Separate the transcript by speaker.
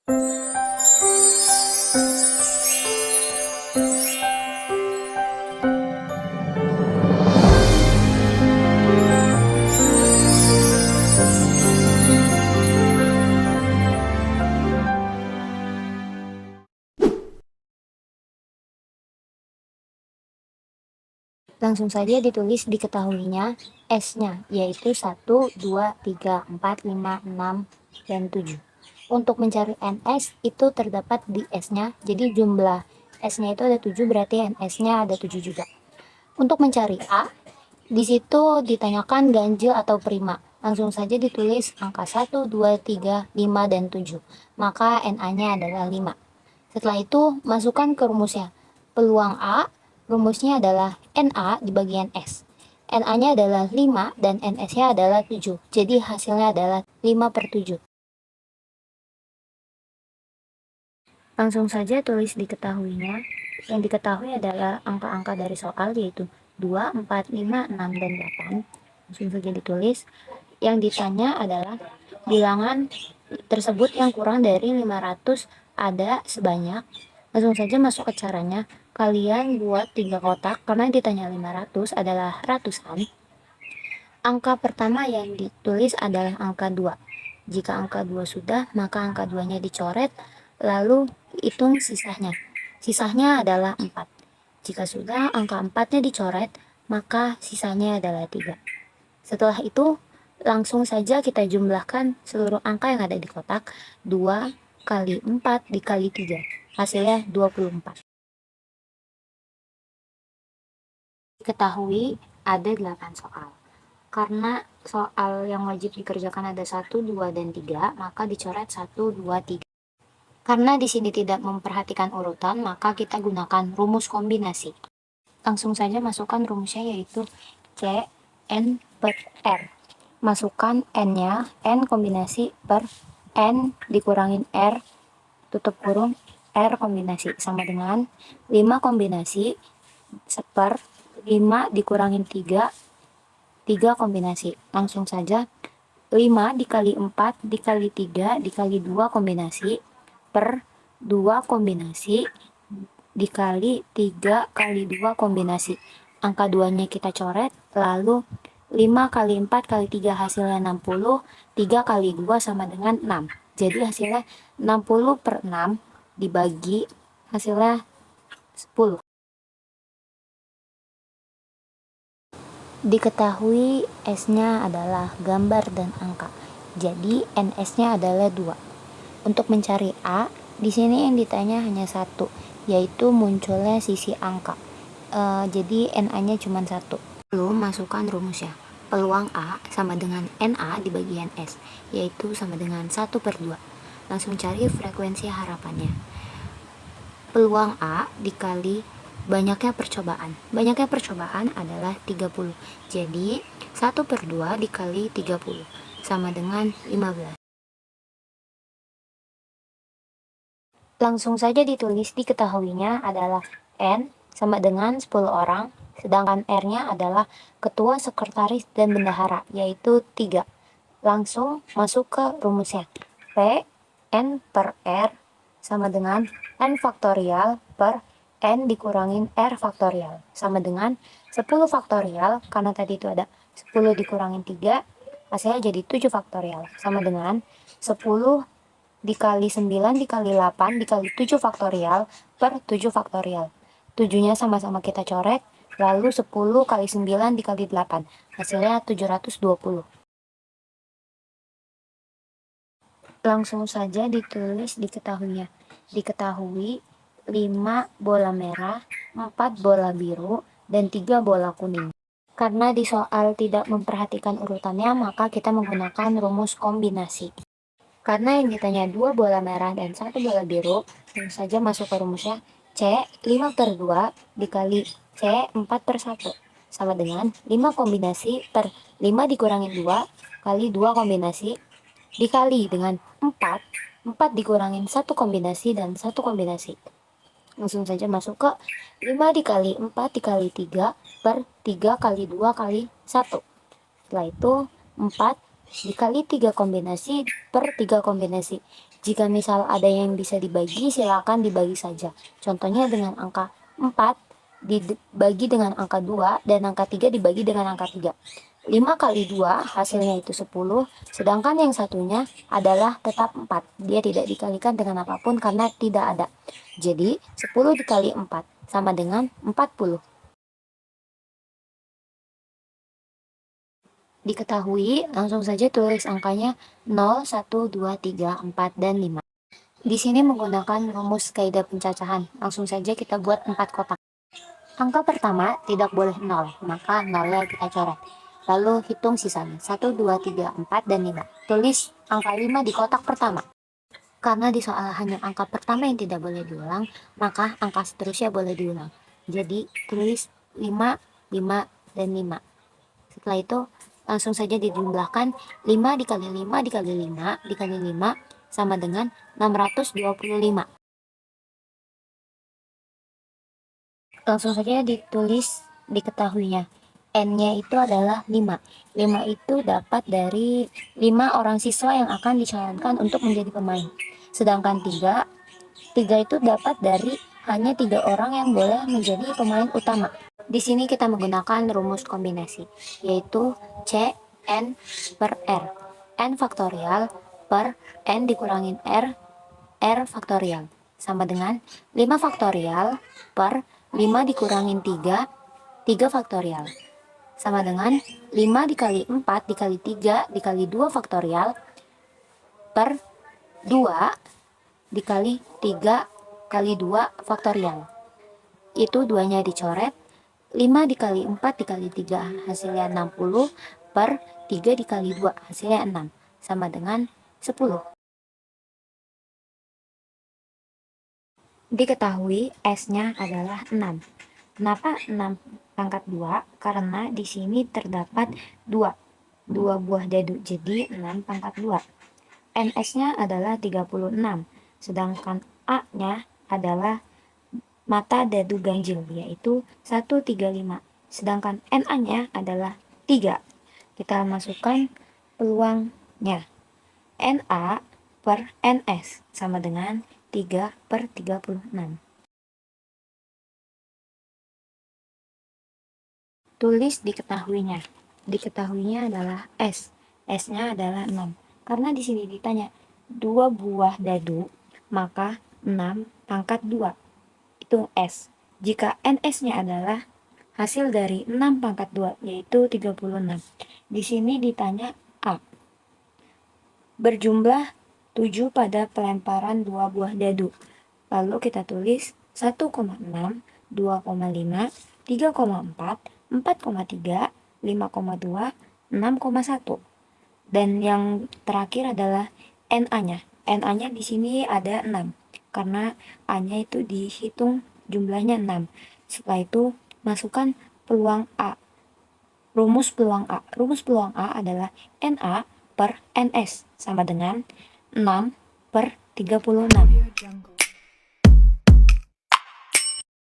Speaker 1: Langsung saja ditulis diketahuinya S-nya, yaitu 1, 2, 3, 4, 5, 6, dan 7. Untuk mencari NS itu terdapat di S-nya, jadi jumlah S-nya itu ada 7, berarti NS-nya ada 7 juga. Untuk mencari A, di situ ditanyakan ganjil atau prima. Langsung saja ditulis angka 1, 2, 3, 5, dan 7. Maka NA-nya adalah 5. Setelah itu, masukkan ke rumusnya. Peluang A, rumusnya adalah NA di bagian S. NA-nya adalah 5 dan NS-nya adalah 7. Jadi hasilnya adalah 5/7. Langsung saja tulis diketahuinya. Yang diketahui adalah angka-angka dari soal, yaitu 2, 4, 5, 6, dan 8. Langsung saja ditulis. Yang ditanya adalah bilangan tersebut yang kurang dari 500 ada sebanyak. Langsung saja masuk ke caranya. Kalian buat 3 kotak karena ditanya 500 adalah ratusan. Angka pertama yang ditulis adalah angka 2. Jika angka 2 sudah, maka angka 2-nya dicoret, lalu hitung sisanya. Sisanya adalah 4. Jika sudah, angka 4-nya dicoret, maka sisanya adalah 3. Setelah itu, langsung saja kita jumlahkan seluruh angka yang ada di kotak. 2 kali 4 dikali 3. Hasilnya 24. Diketahui ada 8 soal. Karena soal yang wajib dikerjakan ada 1, 2, dan 3, maka dicoret 1, 2, 3. Karena di sini tidak memperhatikan urutan, maka kita gunakan rumus kombinasi. Langsung saja masukkan rumusnya, yaitu C N per R. Masukkan N-nya, N kombinasi per N dikurangin R, tutup kurung, R kombinasi, sama dengan 5 kombinasi per 5 dikurangin 3, 3 kombinasi. Langsung saja 5 dikali 4 dikali 3 dikali 2 kombinasi per 2 kombinasi dikali 3 kali 2 kombinasi. Angka 2-nya kita coret, lalu 5 kali 4 kali 3 hasilnya 60, 3 kali 2 sama dengan 6. Jadi hasilnya 60/6 dibagi hasilnya 10. Diketahui S-nya adalah gambar dan angka. Jadi NS-nya adalah 2. Untuk mencari A, di sini yang ditanya hanya 1, yaitu munculnya sisi angka. Jadi NA-nya cuma 1. Lalu masukkan rumusnya. Peluang A sama dengan NA di bagian S, yaitu sama dengan 1/2. Langsung cari frekuensi harapannya. Peluang A dikali banyaknya percobaan. Banyaknya percobaan adalah 30. Jadi 1/2 dikali 30 sama dengan 15. Langsung saja ditulis diketahuinya adalah N sama dengan 10 orang, sedangkan R-nya adalah ketua, sekretaris, dan bendahara, yaitu 3. Langsung masuk ke rumusnya. P N per R sama dengan N faktorial per N dikurangin R faktorial, sama dengan 10 faktorial, karena tadi itu ada 10 dikurangin 3, hasilnya jadi 7 faktorial, sama dengan 10 dikali 9 dikali 8 dikali 7 faktorial per 7 faktorial. 7-nya sama-sama kita coret, lalu 10 kali 9 dikali 8, hasilnya 720. Langsung saja ditulis diketahuinya. Diketahui 5 bola merah, 4 bola biru, dan 3 bola kuning. Karena di soal tidak memperhatikan urutannya, maka kita menggunakan rumus kombinasi. Karena yang ditanya 2 bola merah dan 1 bola biru, langsung saja masuk ke rumusnya. C 5/2 dikali C 4/1 sama dengan 5 kombinasi per 5 dikurangin 2 kali 2 kombinasi dikali dengan 4 dikurangin 1 kombinasi dan 1 kombinasi. Langsung saja masuk ke 5 dikali 4 dikali 3 per 3 kali 2 kali 1. Setelah itu 4 dikali 3 kombinasi per 3 kombinasi Jika misal ada yang bisa dibagi, silakan dibagi saja. Contohnya dengan angka 4 dibagi dengan angka 2 dan angka 3 dibagi dengan angka 3. 5 kali 2 hasilnya itu 10, sedangkan yang satunya adalah tetap 4. Dia tidak dikalikan dengan apapun karena tidak ada. Jadi 10 dikali 4 sama dengan 40. Diketahui, langsung saja tulis angkanya 0, 1, 2, 3, 4, dan 5. Di sini menggunakan rumus kaidah pencacahan. Langsung saja kita buat 4 kotak. Angka pertama tidak boleh 0, maka 0-nya kita coret. Lalu hitung sisanya, 1, 2, 3, 4, dan 5. Tulis angka 5 di kotak pertama. Karena di soal hanya angka pertama yang tidak boleh diulang, maka angka seterusnya boleh diulang. Jadi tulis 5, 5, dan 5. Setelah itu langsung saja dijumlahkan. 5 dikali 5 dikali 5 dikali 5 sama dengan 625. Langsung saja ditulis diketahuinya. N-nya itu adalah 5. 5 itu dapat dari 5 orang siswa yang akan dicalonkan untuk menjadi pemain. Sedangkan 3 itu dapat dari hanya 3 orang yang boleh menjadi pemain utama. Di sini kita menggunakan rumus kombinasi, yaitu C N per R. N faktorial per N dikurangin R faktorial. Sama dengan 5 faktorial per 5 dikurangin 3, 3 faktorial. Sama dengan 5 dikali 4 dikali 3 dikali 2 faktorial per 2 dikali 3 kali 2 faktorial. Itu duanya dicoret. 5 dikali 4 dikali 3 hasilnya 60 per 3 dikali 2 hasilnya 6 sama dengan 10. Diketahui S-nya adalah 6. Kenapa 6 pangkat 2? Karena di sini terdapat 2 buah dadu, jadi 6 pangkat 2. NS-nya adalah 36, sedangkan A-nya adalah mata dadu ganjil, yaitu 135. Sedangkan NA-nya adalah 3. Kita masukkan peluangnya. NA per NS sama dengan 3 per 36. Tulis diketahuinya. Diketahuinya adalah S. S-nya adalah 6. Karena di sini ditanya 2 buah dadu, maka 6 pangkat 2. Itu S. Jika NS-nya adalah hasil dari 6 pangkat 2, yaitu 36. Di sini ditanya A. Berjumlah 7 pada pelemparan 2 buah dadu. Lalu kita tulis 1,6, 2,5, 3,4, 4,3, 5,2, 6,1. Dan yang terakhir adalah NA-nya. NA-nya di sini ada 6 karena A-nya itu dihitung jumlahnya 6. Setelah itu masukkan peluang A. Rumus peluang A. Rumus peluang A adalah NA per NS sama dengan 6 per 36.